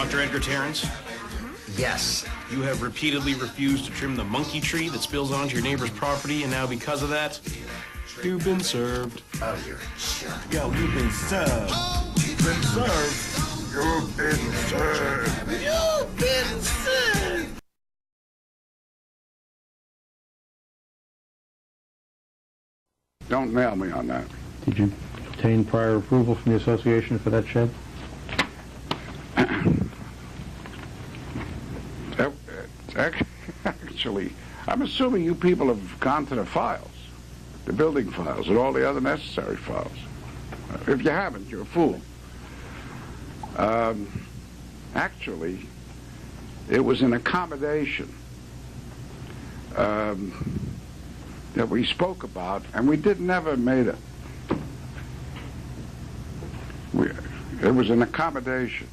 Dr. Edgar Terrence? Yes. You have repeatedly refused to trim the monkey tree that spills onto your neighbor's property, and now because of that, you've been served. Oh, you're a jerk. Yo, you've been served. You've been served. You've been served. You've been served. Don't nail me on that. Did you obtain prior approval from the association for that shed? Actually, I'm assuming you people have gone to the files, the building files, and all the other necessary files. If you haven't, you're a fool. Actually, it was an accommodation that we spoke about, and we never made it. It was an accommodation,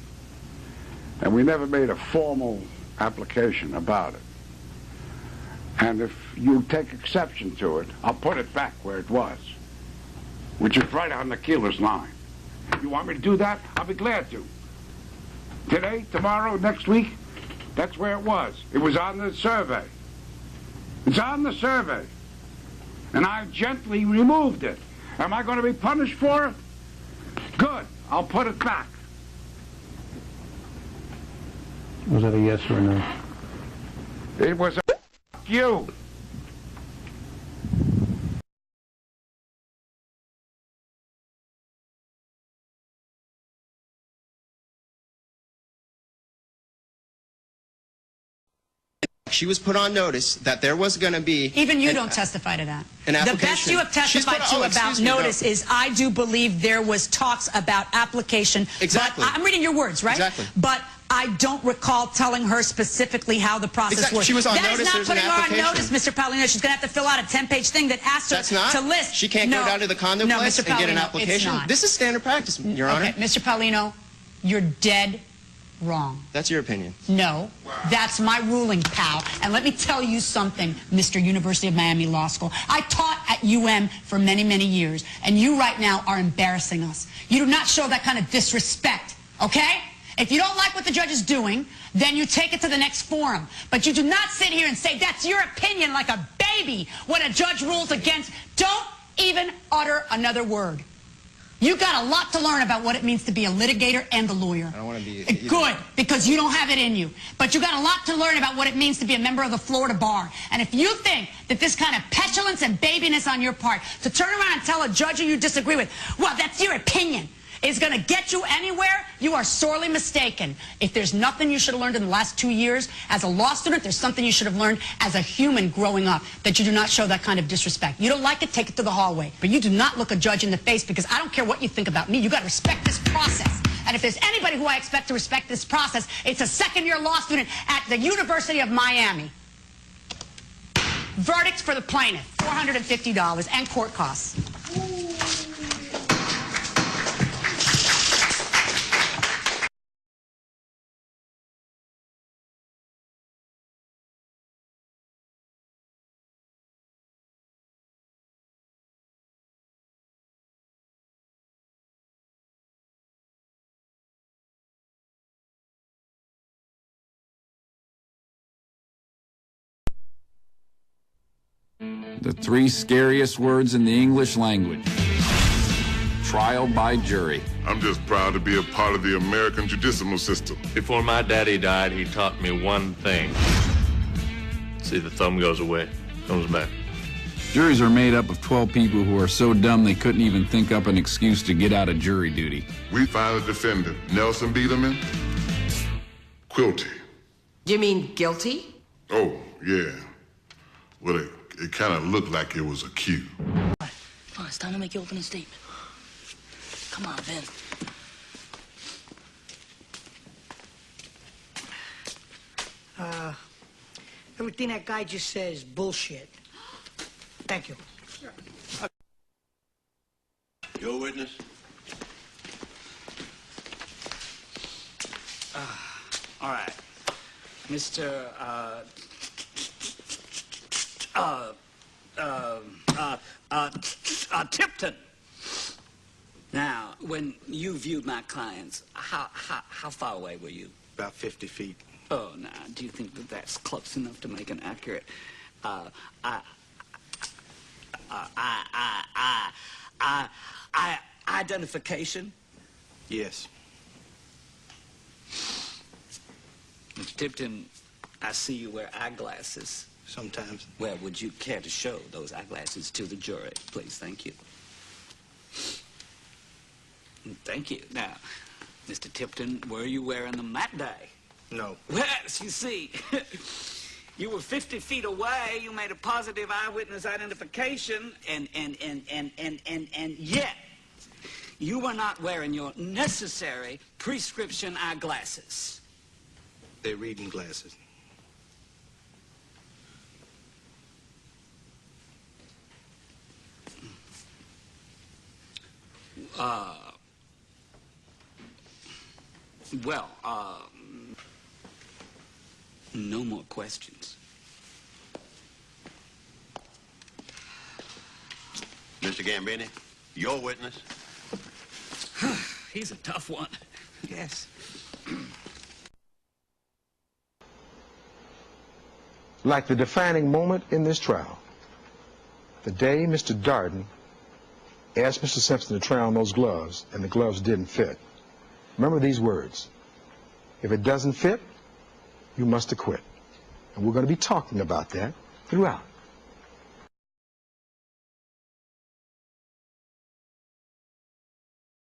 and we never made a formal application about it. And if you take exception to it, I'll put it back where it was, which is right on the killer's line. You want me to do that? I'll be glad to. Today, tomorrow, next week, that's where it was. It was on the survey. It's on the survey. And I gently removed it. Am I going to be punished for it? Good. I'll put it back. Was that a yes or a no? It was a you. She was put on notice that there was going to be... Even you don't testify to that. An application. The best you have testified to about notice is, I do believe there was talks about application. Exactly. But I'm reading your words, right? Exactly. But I don't recall telling her specifically how the process works. She was on notice. That is not There's an putting her on application. notice, Mr. Paulino. She's going to have to fill out a 10-page thing that asks her to list. She can't go down to the condo place and get an application? It's not. This is standard practice, Your Honor. Okay, Mr. Paulino, you're dead wrong. That's your opinion. No, that's my ruling, pal. And let me tell you something, Mr. University of Miami Law School. I taught at UM for many, many years, and you right now are embarrassing us. You do not show that kind of disrespect, okay? If you don't like what the judge is doing, then you take it to the next forum. But you do not sit here and say that's your opinion like a baby when a judge rules against. Don't even utter another word. You got a lot to learn about what it means to be a litigator and a lawyer. I don't want to be... Good, because you don't have it in you. But you got a lot to learn about what it means to be a member of the Florida Bar. And if you think that this kind of petulance and babiness on your part, to turn around and tell a judge who you disagree with, well, that's your opinion, is going to get you anywhere, you are sorely mistaken. If there's nothing you should have learned in the last 2 years as a law student, there's something you should have learned as a human growing up, that you do not show that kind of disrespect. You don't like it, take it to the hallway. But you do not look a judge in the face, because I don't care what you think about me. You got to respect this process. And if there's anybody who I expect to respect this process, it's a second-year law student at the University of Miami. Verdict for the plaintiff, $450 and court costs. The three scariest words in the English language. Trial by jury. I'm just proud to be a part of the American judicial system. Before my daddy died, he taught me one thing. See, the thumb goes away, comes back. Juries are made up of 12 people who are so dumb they couldn't even think up an excuse to get out of jury duty. We find the defendant, Nelson Biederman, guilty. You mean guilty? Oh, yeah. Well, it kind of looked like it was a cue. All right, it's time to make your opening statement. Come on, Ben. Everything that guy just says is bullshit. Thank you. Your witness? All right. Mr. Tipton. Now, when you viewed my clients, how far away were you? About 50 feet. Oh, now, do you think that that's close enough to make an accurate, identification? Yes. Mr. Tipton, I see you wear eyeglasses. Sometimes. Well, would you care to show those eyeglasses to the jury, please? Thank you. Thank you. Now, Mr. Tipton, were you wearing them that day? No. Well, you see, you were 50 feet away. You made a positive eyewitness identification, and yet you were not wearing your necessary prescription eyeglasses. They're reading glasses. Well, no more questions. Mr. Gambini, your witness. He's a tough one. Yes. Like the defining moment in this trial, the day Mr. Darden asked Mr. Simpson to try on those gloves, and the gloves didn't fit. Remember these words: if it doesn't fit, you must acquit. And we're going to be talking about that throughout.